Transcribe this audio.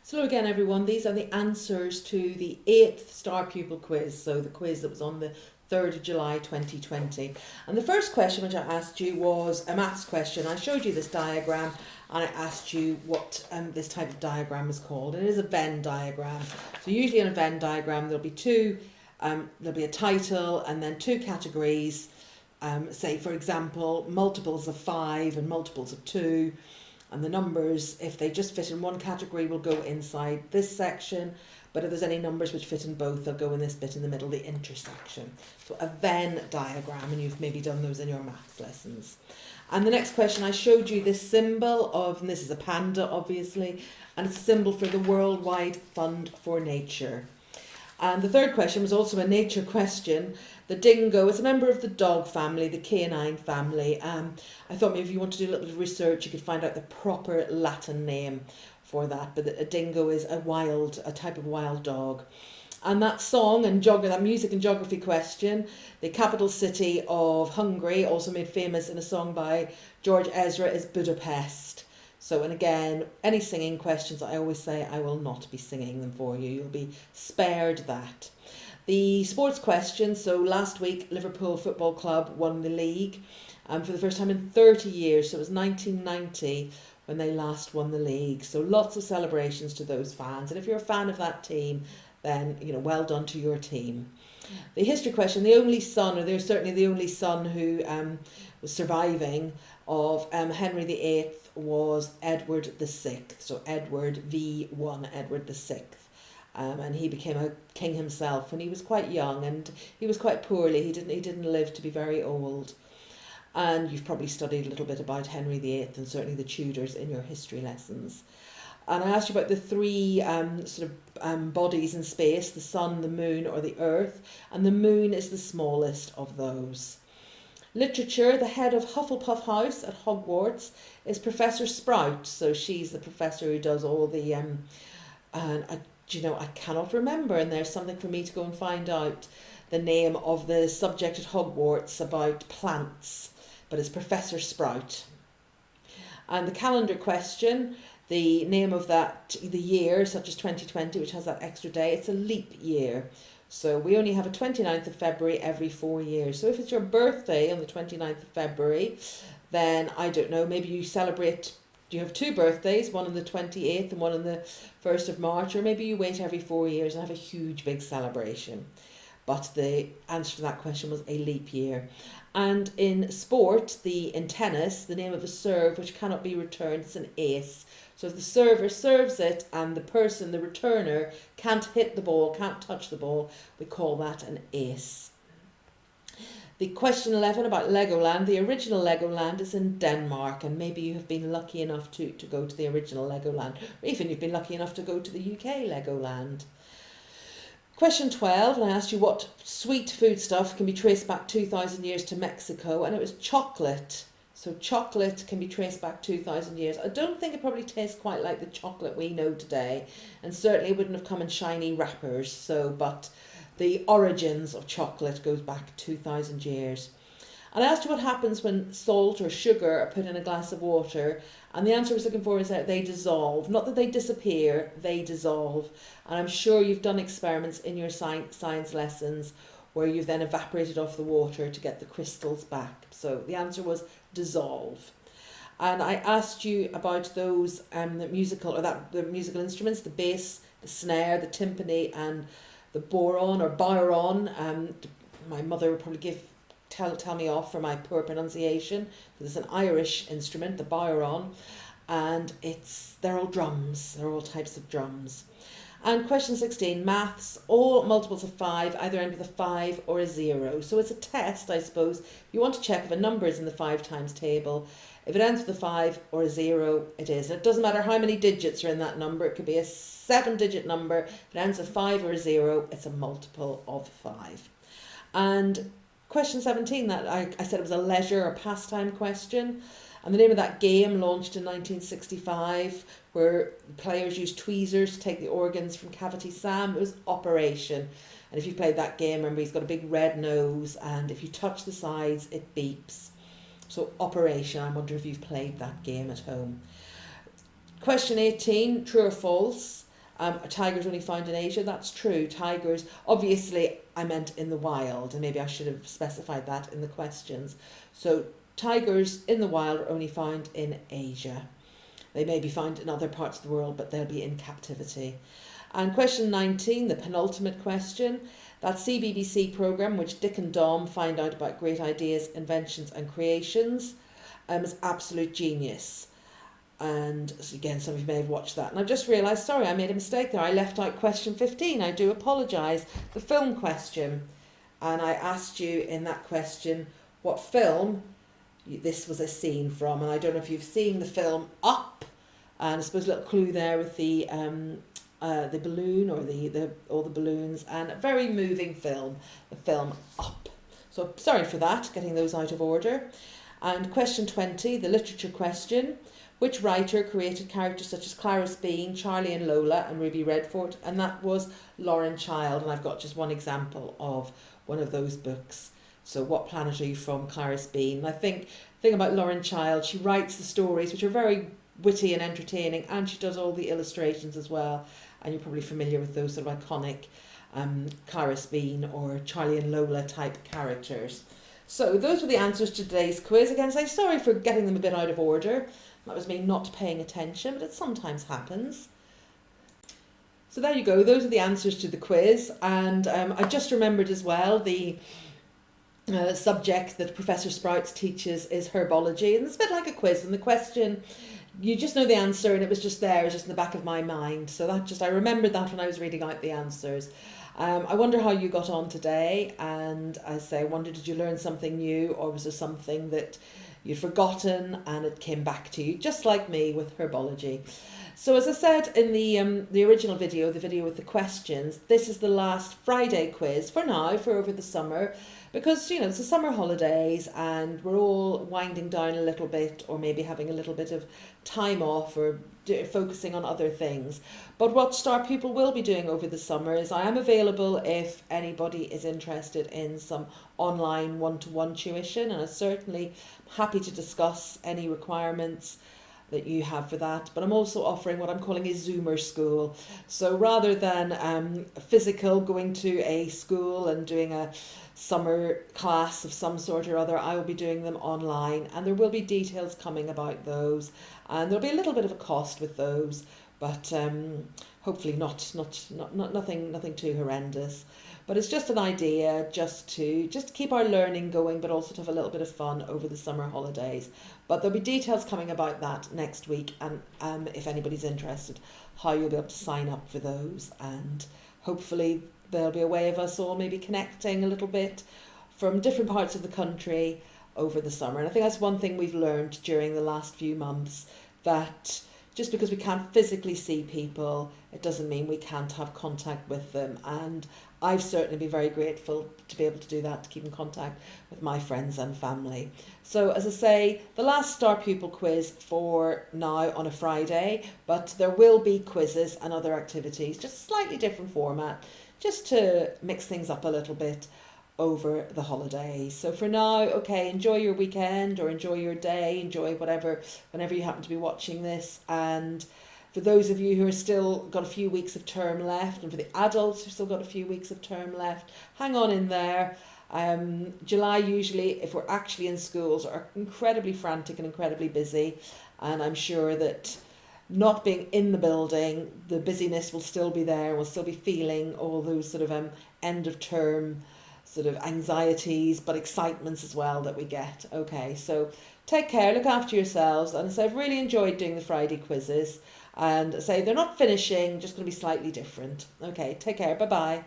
So hello again everyone, these are the answers to the 8th Star Pupil quiz, so the quiz that was on the 3rd of July 2020. And the first question which I asked you was a maths question. I showed you this diagram and I asked you what this type of diagram is called. It is a Venn diagram. So usually in a Venn diagram there'll be a title and then two categories. Say for example multiples of 5 and multiples of 2. And the numbers, if they just fit in one category, will go inside this section. But if there's any numbers which fit in both, they'll go in this bit in the middle, the intersection. So a Venn diagram, and you've maybe done those in your maths lessons. And the next question, I showed you this symbol of, and this is a panda obviously, and it's a symbol for the Worldwide Fund for Nature. And the third question was also a nature question. The dingo is a member of the dog family, the canine family. I thought maybe if you want to do a little bit of research, you could find out the proper Latin name for that. But a dingo is a type of wild dog. And that song and that music and geography question, the capital city of Hungary, also made famous in a song by George Ezra, is Budapest. So, and again, any singing questions, I always say I will not be singing them for you. You'll be spared that. The sports question, so last week Liverpool Football Club won the league for the first time in 30 years. So it was 1990 when they last won the league. So lots of celebrations to those fans. And if you're a fan of that team, then, well done to your team. The history question, the only son, or there's certainly the only son who was surviving of Henry VIII was Edward VI. So Edward V1, Edward VI. And he became a king himself when he was quite young, and he was quite poorly. He didn't live to be very old. And you've probably studied a little bit about Henry VIII and certainly the Tudors in your history lessons. And I asked you about the three bodies in space, the sun, the moon or the earth, and the moon is the smallest of those. Literature, the head of Hufflepuff House at Hogwarts is Professor Sprout. So she's the professor who does all the... I cannot remember, and there's something for me to go and find out the name of the subject at Hogwarts about plants, but it's Professor Sprout. And the calendar question, the name of the year, such as 2020, which has that extra day, it's a leap year. So we only have a 29th of February every 4 years. So if it's your birthday on the 29th of February, then I don't know, maybe you celebrate. You have two birthdays, one on the 28th and one on the 1st of March, or maybe you wait every 4 years and have a huge big celebration. But the answer to that question was a leap year. And in sport, in tennis, the name of a serve which cannot be returned is an ace. So if the server serves it and the returner, can't hit the ball, can't touch the ball, we call that an ace. The question 11 about Legoland, the original Legoland is in Denmark, and maybe you have been lucky enough to go to the original Legoland, or even you've been lucky enough to go to the UK Legoland. Question 12, and I asked you what sweet foodstuff can be traced back 2,000 years to Mexico, and it was chocolate. So chocolate can be traced back 2,000 years. I don't think it probably tastes quite like the chocolate we know today, and certainly it wouldn't have come in shiny wrappers, but the origins of chocolate goes back 2,000 years. And I asked you what happens when salt or sugar are put in a glass of water, and the answer I was looking for is that they dissolve. Not that they disappear, they dissolve. And I'm sure you've done experiments in your science lessons where you've then evaporated off the water to get the crystals back. So the answer was dissolve. And I asked you about those the musical instruments, the bass, the snare, the timpani, and the boron or byron. My mother would probably tell me off for my poor pronunciation. It's an Irish instrument, the byron, and they're all drums. They're all types of drums. And question 16, maths, all multiples of 5 either end with a 5 or a 0. So it's a test, I suppose. You want to check if a number is in the 5 times table. If it ends with a 5 or a 0, it is. And it doesn't matter how many digits are in that number. It could be a 7-digit number. If it ends with a 5 or a 0, it's a multiple of 5. And question 17, that I said it was a leisure or pastime question. And the name of that game launched in 1965, where players used tweezers to take the organs from Cavity Sam. It was Operation. And if you played that game, remember he's got a big red nose, and if you touch the sides, it beeps. So Operation, I wonder if you've played that game at home. Question 18, true or false? Are tigers only found in Asia? That's true. Tigers, obviously, I meant in the wild, and maybe I should have specified that in the questions. So tigers in the wild are only found in Asia. They may be found in other parts of the world, but they'll be in captivity. And question 19, the penultimate question. That CBBC programme, which Dick and Dom find out about great ideas, inventions and creations, is absolute genius. And again, some of you may have watched that. And I've just realised, sorry, I made a mistake there. I left out question 15. I do apologise. The film question. And I asked you in that question what film this was a scene from. And I don't know if you've seen the film Up. And I suppose a little clue there with the balloon or the all the balloons, and a very moving film, the film Up. So sorry for that, getting those out of order. And question 20, the literature question. Which writer created characters such as Clarice Bean, Charlie and Lola and Ruby Redford? And that was Lauren Child, and I've got just one example of one of those books. So what planet are you from, Clarice Bean? And I think the thing about Lauren Child, she writes the stories which are very witty and entertaining, and she does all the illustrations as well. And you're probably familiar with those sort of iconic Clarice Bean or Charlie and Lola type characters. So those were the answers to today's quiz. Again, say sorry for getting them a bit out of order. That was me not paying attention, but it sometimes happens. So there you go. Those are the answers to the quiz. And I just remembered as well the subject that Professor Sprouts teaches is herbology. And it's a bit like a quiz. And the question, you just know the answer, and it was just there, it was just in the back of my mind. So I remembered that when I was reading out the answers. I wonder how you got on today, and I wonder, did you learn something new, or was there something that you'd forgotten and it came back to you, just like me with herbology? So as I said in the original video, the video with the questions, this is the last Friday quiz for now, for over the summer, because, you know, it's the summer holidays and we're all winding down a little bit, or maybe having a little bit of time off, or focusing on other things. But what Star Pupil will be doing over the summer is I am available if anybody is interested in some online one-to-one tuition, and I'm certainly happy to discuss any requirements that you have for that. But I'm also offering what I'm calling a Zoomer school. So rather than physical, going to a school and doing a summer class of some sort or other, I will be doing them online, and there will be details coming about those, and there'll be a little bit of a cost with those, but hopefully nothing too horrendous. But it's just an idea just to keep our learning going, but also to have a little bit of fun over the summer holidays. But there'll be details coming about that next week, and if anybody's interested, how you'll be able to sign up for those. And hopefully there'll be a way of us all maybe connecting a little bit from different parts of the country over the summer. And I think that's one thing we've learned during the last few months, that just because we can't physically see people, it doesn't mean we can't have contact with them. And I've certainly been very grateful to be able to do that, to keep in contact with my friends and family. So as I say, the last Star Pupil quiz for now on a Friday, but there will be quizzes and other activities, just slightly different format, just to mix things up a little bit over the holidays. So for now, okay, enjoy your weekend or enjoy your day, enjoy whatever, whenever you happen to be watching this. And for those of you who are still got a few weeks of term left, and for the adults who've still got a few weeks of term left, hang on in there. July usually, if we're actually in schools, are incredibly frantic and incredibly busy, and I'm sure that not being in the building, the busyness will still be there. We'll still be feeling all those sort of end of term sort of anxieties, but excitements as well that we get. Okay, so take care, look after yourselves, and so I've really enjoyed doing the Friday quizzes, and say they're not finishing, just going to be slightly different. Okay, take care, bye bye.